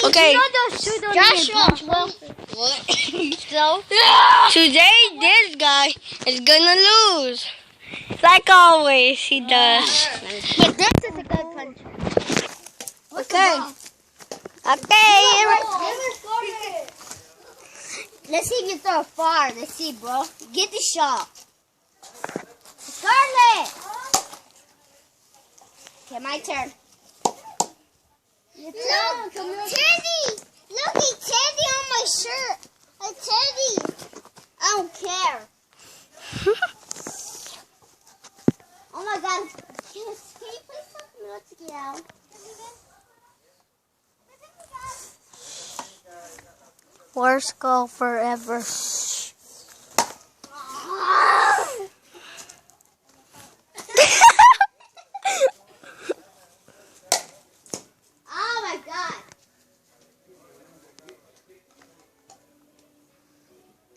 Okay. Joshua. What? So? Today, this guy is gonna lose. Like always, he does. But this is a good punch. Okay. Okay. Let's see if you throw far. Let's see, bro. Get the shot. Scarlet! Okay, my turn. Look, Teddy! Look, it's Teddy on my shirt. A Teddy. I don't care. Oh my God. Can you please tell me what to get out? Worst golfer ever. Oh my God.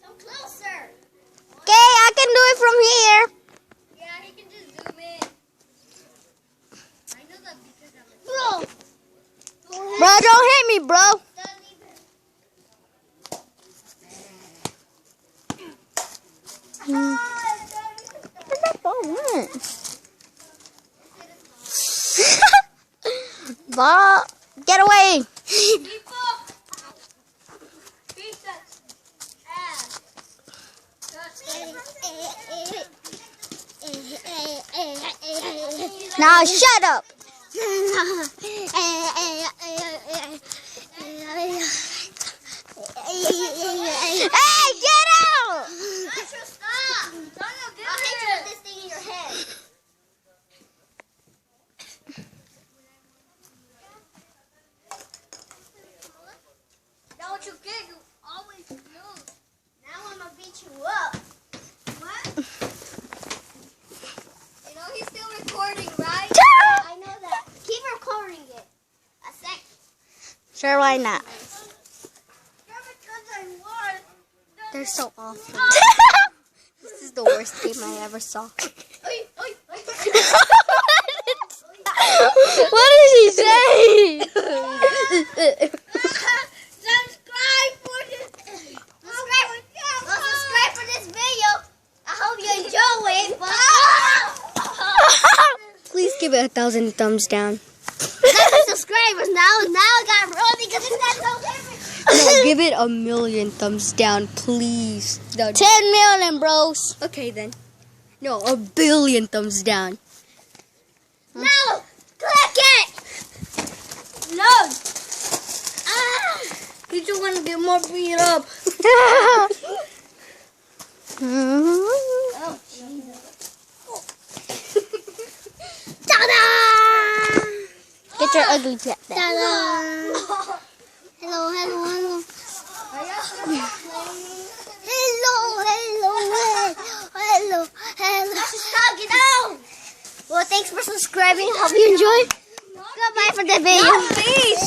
Come closer. Okay, I can do it from here. Yeah, he can just zoom in. I know that because I'm bro. Bro, don't hit me, bro. Where's that ball went? Ball, get away. Now shut up. Hey, get out! Stop! I'll hit you with this thing in your head. Now what you get, you always lose. Now I'm gonna beat you up. What? You know he's still recording, right? Yeah, I know that. Keep recording it. A sec. Sure, why not? Because I won. They're so awful. This is the worst game I ever saw. What did he say? Subscribe for this video. I hope you enjoy it. Please give it 1,000 thumbs down. Subscribers now I got rolling because it's not so different. No, give it 1,000,000 thumbs down, please. 10 million, bros. Okay, then. No, 1,000,000,000 thumbs down. No, click it. No. You just want to get more beat up. Oh, Jesus. Ta-da! Get your ugly cat back. Ta-da! Hello. Stop, get down! Well, thanks for subscribing. Hope you enjoyed. Goodbye for the video. Peace.